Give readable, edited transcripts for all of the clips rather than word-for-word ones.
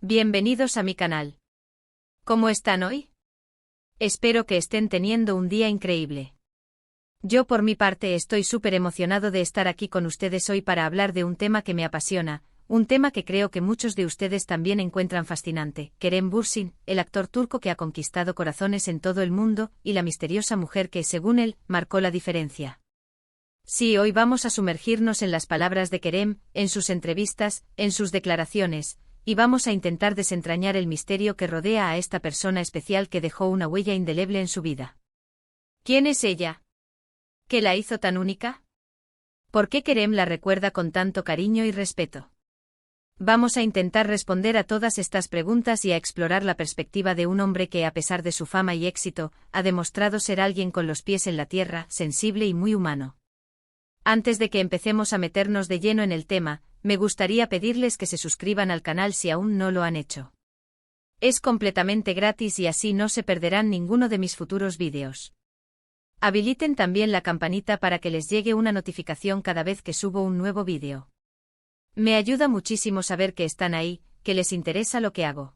Bienvenidos a mi canal. ¿Cómo están hoy? Espero que estén teniendo un día increíble. Yo por mi parte estoy súper emocionado de estar aquí con ustedes hoy para hablar de un tema que me apasiona, un tema que creo que muchos de ustedes también encuentran fascinante: Kerem Bürsin, el actor turco que ha conquistado corazones en todo el mundo, y la misteriosa mujer que, según él, marcó la diferencia. Sí, hoy vamos a sumergirnos en las palabras de Kerem, en sus entrevistas, en sus declaraciones, y vamos a intentar desentrañar el misterio que rodea a esta persona especial que dejó una huella indeleble en su vida. ¿Quién es ella? ¿Qué la hizo tan única? ¿Por qué Kerem la recuerda con tanto cariño y respeto? Vamos a intentar responder a todas estas preguntas y a explorar la perspectiva de un hombre que, a pesar de su fama y éxito, ha demostrado ser alguien con los pies en la tierra, sensible y muy humano. Antes de que empecemos a meternos de lleno en el tema, me gustaría pedirles que se suscriban al canal si aún no lo han hecho. Es completamente gratis y así no se perderán ninguno de mis futuros vídeos. Habiliten también la campanita para que les llegue una notificación cada vez que subo un nuevo vídeo. Me ayuda muchísimo saber que están ahí, que les interesa lo que hago.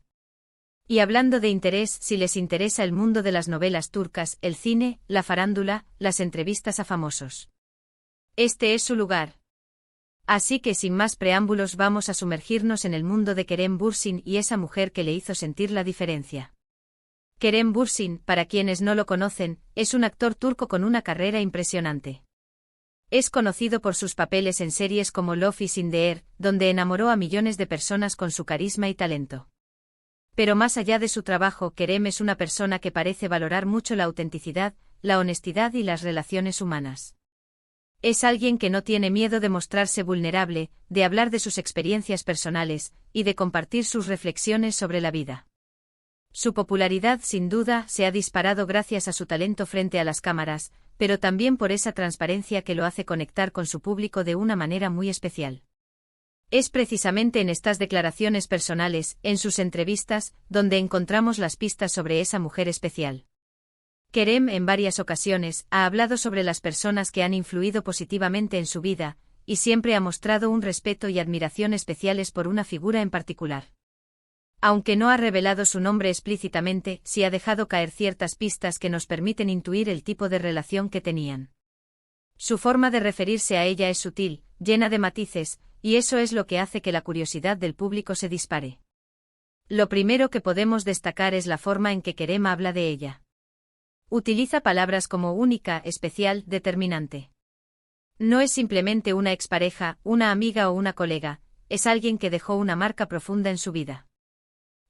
Y hablando de interés, si les interesa el mundo de las novelas turcas, el cine, la farándula, las entrevistas a famosos, este es su lugar. Así que sin más preámbulos vamos a sumergirnos en el mundo de Kerem Bürsin y esa mujer que le hizo sentir la diferencia. Kerem Bürsin, para quienes no lo conocen, es un actor turco con una carrera impresionante. Es conocido por sus papeles en series como Love is in the Air, donde enamoró a millones de personas con su carisma y talento. Pero más allá de su trabajo, Kerem es una persona que parece valorar mucho la autenticidad, la honestidad y las relaciones humanas. Es alguien que no tiene miedo de mostrarse vulnerable, de hablar de sus experiencias personales, y de compartir sus reflexiones sobre la vida. Su popularidad, sin duda, se ha disparado gracias a su talento frente a las cámaras, pero también por esa transparencia que lo hace conectar con su público de una manera muy especial. Es precisamente en estas declaraciones personales, en sus entrevistas, donde encontramos las pistas sobre esa mujer especial. Kerem en varias ocasiones ha hablado sobre las personas que han influido positivamente en su vida, y siempre ha mostrado un respeto y admiración especiales por una figura en particular. Aunque no ha revelado su nombre explícitamente, sí ha dejado caer ciertas pistas que nos permiten intuir el tipo de relación que tenían. Su forma de referirse a ella es sutil, llena de matices, y eso es lo que hace que la curiosidad del público se dispare. Lo primero que podemos destacar es la forma en que Kerem habla de ella. Utiliza palabras como única, especial, determinante. No es simplemente una expareja, una amiga o una colega, es alguien que dejó una marca profunda en su vida.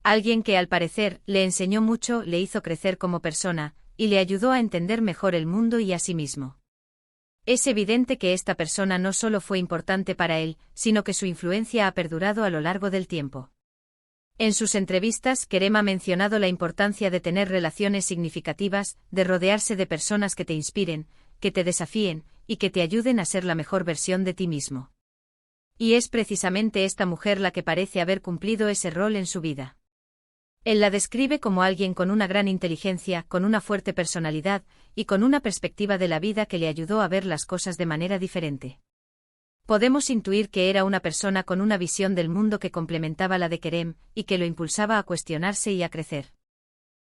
Alguien que, al parecer, le enseñó mucho, le hizo crecer como persona, y le ayudó a entender mejor el mundo y a sí mismo. Es evidente que esta persona no solo fue importante para él, sino que su influencia ha perdurado a lo largo del tiempo. En sus entrevistas, Kerem ha mencionado la importancia de tener relaciones significativas, de rodearse de personas que te inspiren, que te desafíen, y que te ayuden a ser la mejor versión de ti mismo. Y es precisamente esta mujer la que parece haber cumplido ese rol en su vida. Él la describe como alguien con una gran inteligencia, con una fuerte personalidad, y con una perspectiva de la vida que le ayudó a ver las cosas de manera diferente. Podemos intuir que era una persona con una visión del mundo que complementaba la de Kerem, y que lo impulsaba a cuestionarse y a crecer.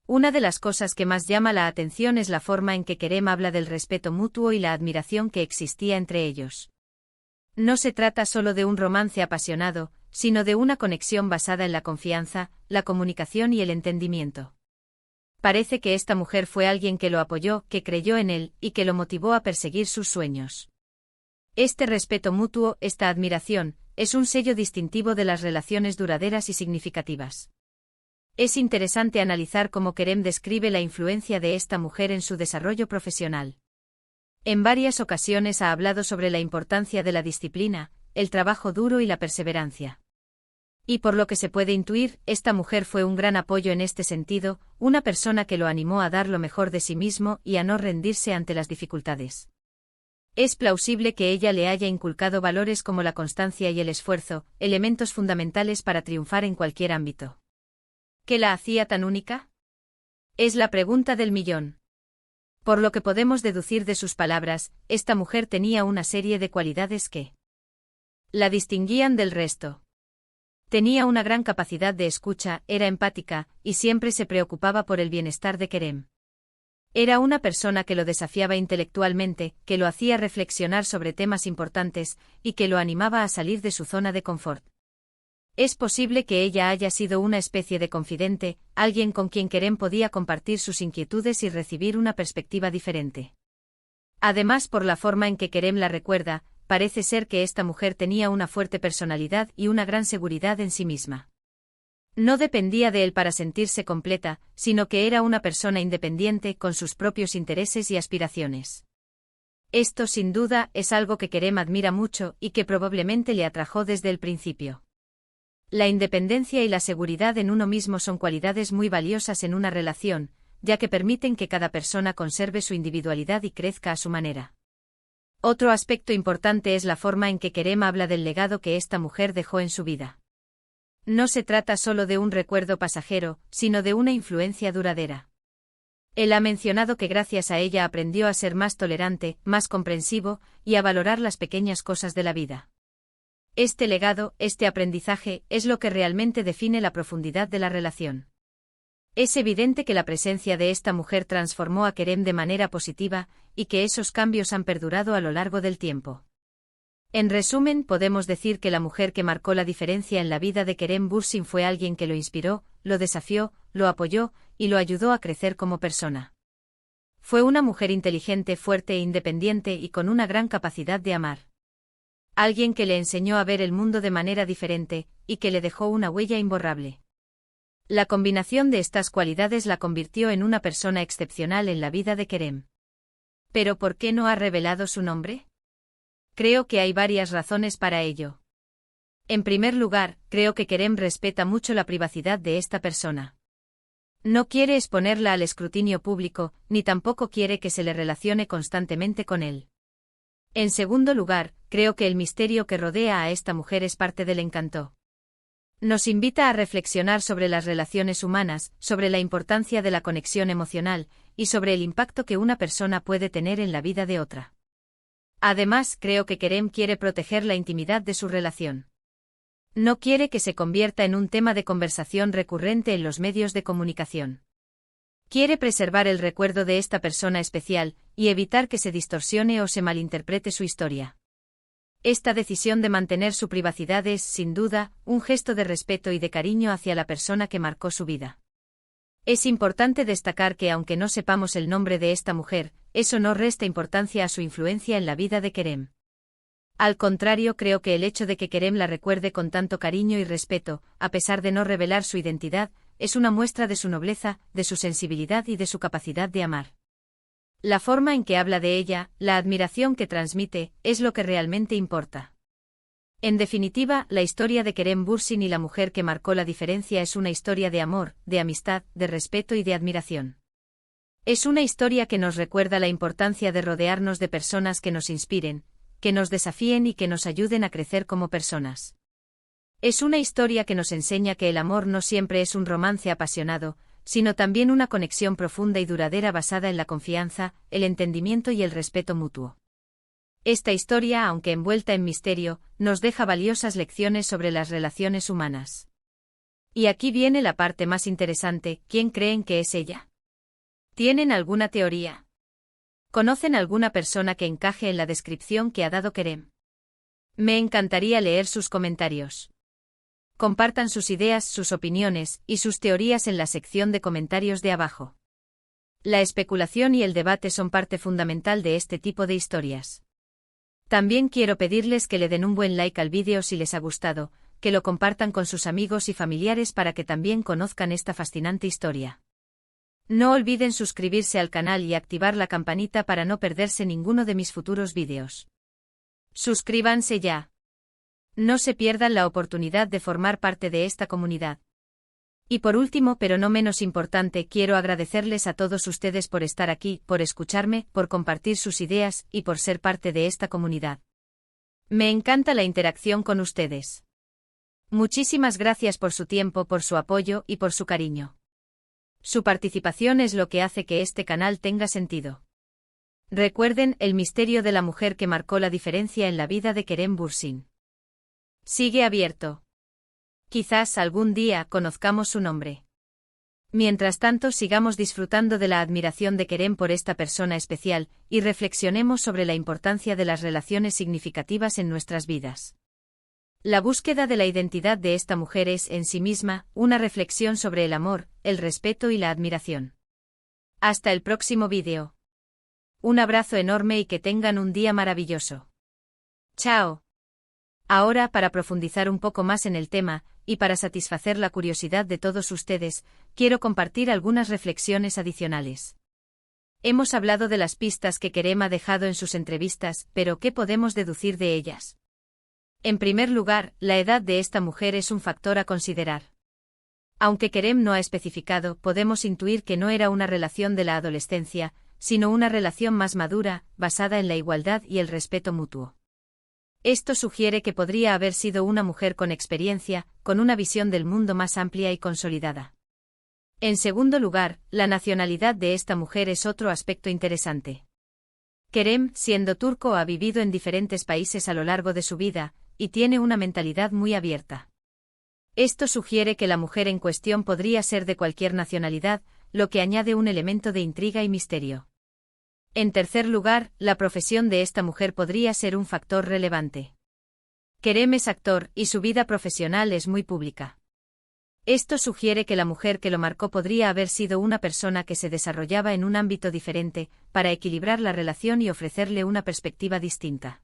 Una de las cosas que más llama la atención es la forma en que Kerem habla del respeto mutuo y la admiración que existía entre ellos. No se trata solo de un romance apasionado, sino de una conexión basada en la confianza, la comunicación y el entendimiento. Parece que esta mujer fue alguien que lo apoyó, que creyó en él, y que lo motivó a perseguir sus sueños. Este respeto mutuo, esta admiración, es un sello distintivo de las relaciones duraderas y significativas. Es interesante analizar cómo Kerem describe la influencia de esta mujer en su desarrollo profesional. En varias ocasiones ha hablado sobre la importancia de la disciplina, el trabajo duro y la perseverancia. Y por lo que se puede intuir, esta mujer fue un gran apoyo en este sentido, una persona que lo animó a dar lo mejor de sí mismo y a no rendirse ante las dificultades. Es plausible que ella le haya inculcado valores como la constancia y el esfuerzo, elementos fundamentales para triunfar en cualquier ámbito. ¿Qué la hacía tan única? Es la pregunta del millón. Por lo que podemos deducir de sus palabras, esta mujer tenía una serie de cualidades que la distinguían del resto. Tenía una gran capacidad de escucha, era empática, y siempre se preocupaba por el bienestar de Kerem. Era una persona que lo desafiaba intelectualmente, que lo hacía reflexionar sobre temas importantes, y que lo animaba a salir de su zona de confort. Es posible que ella haya sido una especie de confidente, alguien con quien Kerem podía compartir sus inquietudes y recibir una perspectiva diferente. Además, por la forma en que Kerem la recuerda, parece ser que esta mujer tenía una fuerte personalidad y una gran seguridad en sí misma. No dependía de él para sentirse completa, sino que era una persona independiente con sus propios intereses y aspiraciones. Esto, sin duda, es algo que Kerem admira mucho y que probablemente le atrajo desde el principio. La independencia y la seguridad en uno mismo son cualidades muy valiosas en una relación, ya que permiten que cada persona conserve su individualidad y crezca a su manera. Otro aspecto importante es la forma en que Kerem habla del legado que esta mujer dejó en su vida. No se trata solo de un recuerdo pasajero, sino de una influencia duradera. Él ha mencionado que gracias a ella aprendió a ser más tolerante, más comprensivo, y a valorar las pequeñas cosas de la vida. Este legado, este aprendizaje, es lo que realmente define la profundidad de la relación. Es evidente que la presencia de esta mujer transformó a Kerem de manera positiva, y que esos cambios han perdurado a lo largo del tiempo. En resumen, podemos decir que la mujer que marcó la diferencia en la vida de Kerem Bürsin fue alguien que lo inspiró, lo desafió, lo apoyó, y lo ayudó a crecer como persona. Fue una mujer inteligente, fuerte e independiente y con una gran capacidad de amar. Alguien que le enseñó a ver el mundo de manera diferente, y que le dejó una huella imborrable. La combinación de estas cualidades la convirtió en una persona excepcional en la vida de Kerem. ¿Pero por qué no ha revelado su nombre? Creo que hay varias razones para ello. En primer lugar, creo que Kerem respeta mucho la privacidad de esta persona. No quiere exponerla al escrutinio público, ni tampoco quiere que se le relacione constantemente con él. En segundo lugar, creo que el misterio que rodea a esta mujer es parte del encanto. Nos invita a reflexionar sobre las relaciones humanas, sobre la importancia de la conexión emocional, y sobre el impacto que una persona puede tener en la vida de otra. Además, creo que Kerem quiere proteger la intimidad de su relación. No quiere que se convierta en un tema de conversación recurrente en los medios de comunicación. Quiere preservar el recuerdo de esta persona especial, y evitar que se distorsione o se malinterprete su historia. Esta decisión de mantener su privacidad es, sin duda, un gesto de respeto y de cariño hacia la persona que marcó su vida. Es importante destacar que aunque no sepamos el nombre de esta mujer, eso no resta importancia a su influencia en la vida de Kerem. Al contrario, creo que el hecho de que Kerem la recuerde con tanto cariño y respeto, a pesar de no revelar su identidad, es una muestra de su nobleza, de su sensibilidad y de su capacidad de amar. La forma en que habla de ella, la admiración que transmite, es lo que realmente importa. En definitiva, la historia de Kerem Bürsin y la mujer que marcó la diferencia es una historia de amor, de amistad, de respeto y de admiración. Es una historia que nos recuerda la importancia de rodearnos de personas que nos inspiren, que nos desafíen y que nos ayuden a crecer como personas. Es una historia que nos enseña que el amor no siempre es un romance apasionado, sino también una conexión profunda y duradera basada en la confianza, el entendimiento y el respeto mutuo. Esta historia, aunque envuelta en misterio, nos deja valiosas lecciones sobre las relaciones humanas. Y aquí viene la parte más interesante, ¿quién creen que es ella? ¿Tienen alguna teoría? ¿Conocen alguna persona que encaje en la descripción que ha dado Kerem? Me encantaría leer sus comentarios. Compartan sus ideas, sus opiniones y sus teorías en la sección de comentarios de abajo. La especulación y el debate son parte fundamental de este tipo de historias. También quiero pedirles que le den un buen like al vídeo si les ha gustado, que lo compartan con sus amigos y familiares para que también conozcan esta fascinante historia. No olviden suscribirse al canal y activar la campanita para no perderse ninguno de mis futuros vídeos. Suscríbanse ya. No se pierdan la oportunidad de formar parte de esta comunidad. Y por último, pero no menos importante, quiero agradecerles a todos ustedes por estar aquí, por escucharme, por compartir sus ideas y por ser parte de esta comunidad. Me encanta la interacción con ustedes. Muchísimas gracias por su tiempo, por su apoyo y por su cariño. Su participación es lo que hace que este canal tenga sentido. Recuerden, el misterio de la mujer que marcó la diferencia en la vida de Kerem Bürsin sigue abierto. Quizás algún día conozcamos su nombre. Mientras tanto, sigamos disfrutando de la admiración de Kerem por esta persona especial, y reflexionemos sobre la importancia de las relaciones significativas en nuestras vidas. La búsqueda de la identidad de esta mujer es, en sí misma, una reflexión sobre el amor, el respeto y la admiración. Hasta el próximo vídeo. Un abrazo enorme y que tengan un día maravilloso. Chao. Ahora, para profundizar un poco más en el tema, y para satisfacer la curiosidad de todos ustedes, quiero compartir algunas reflexiones adicionales. Hemos hablado de las pistas que Kerem ha dejado en sus entrevistas, pero ¿qué podemos deducir de ellas? En primer lugar, la edad de esta mujer es un factor a considerar. Aunque Kerem no ha especificado, podemos intuir que no era una relación de la adolescencia, sino una relación más madura, basada en la igualdad y el respeto mutuo. Esto sugiere que podría haber sido una mujer con experiencia, con una visión del mundo más amplia y consolidada. En segundo lugar, la nacionalidad de esta mujer es otro aspecto interesante. Kerem, siendo turco, ha vivido en diferentes países a lo largo de su vida, y tiene una mentalidad muy abierta. Esto sugiere que la mujer en cuestión podría ser de cualquier nacionalidad, lo que añade un elemento de intriga y misterio. En tercer lugar, la profesión de esta mujer podría ser un factor relevante. Kerem es actor, y su vida profesional es muy pública. Esto sugiere que la mujer que lo marcó podría haber sido una persona que se desarrollaba en un ámbito diferente, para equilibrar la relación y ofrecerle una perspectiva distinta.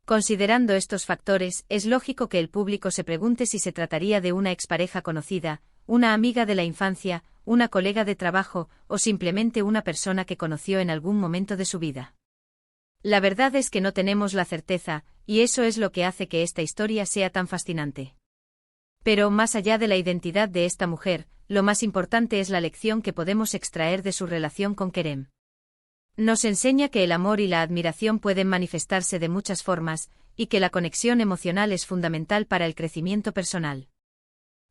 Considerando estos factores, es lógico que el público se pregunte si se trataría de una expareja conocida, una amiga de la infancia, una colega de trabajo, o simplemente una persona que conoció en algún momento de su vida. La verdad es que no tenemos la certeza, y eso es lo que hace que esta historia sea tan fascinante. Pero más allá de la identidad de esta mujer, lo más importante es la lección que podemos extraer de su relación con Kerem. Nos enseña que el amor y la admiración pueden manifestarse de muchas formas, y que la conexión emocional es fundamental para el crecimiento personal.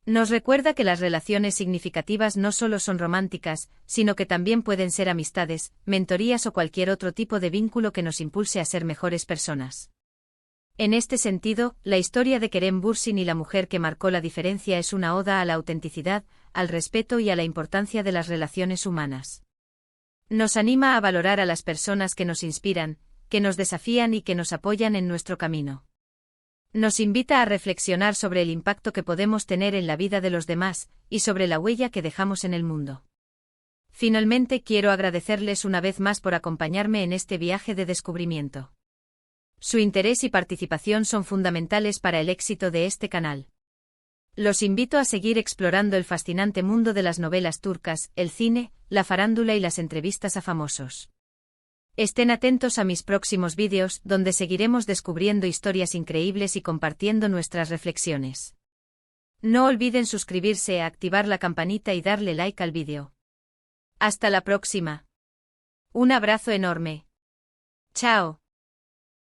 Nos recuerda que las relaciones significativas no solo son románticas, sino que también pueden ser amistades, mentorías o cualquier otro tipo de vínculo que nos impulse a ser mejores personas. En este sentido, la historia de Kerem Bürsin y la mujer que marcó la diferencia es una oda a la autenticidad, al respeto y a la importancia de las relaciones humanas. Nos anima a valorar a las personas que nos inspiran, que nos desafían y que nos apoyan en nuestro camino. Nos invita a reflexionar sobre el impacto que podemos tener en la vida de los demás, y sobre la huella que dejamos en el mundo. Finalmente, quiero agradecerles una vez más por acompañarme en este viaje de descubrimiento. Su interés y participación son fundamentales para el éxito de este canal. Los invito a seguir explorando el fascinante mundo de las novelas turcas, el cine, la farándula y las entrevistas a famosos. Estén atentos a mis próximos vídeos, donde seguiremos descubriendo historias increíbles y compartiendo nuestras reflexiones. No olviden suscribirse, activar la campanita y darle like al vídeo. Hasta la próxima. Un abrazo enorme. Chao.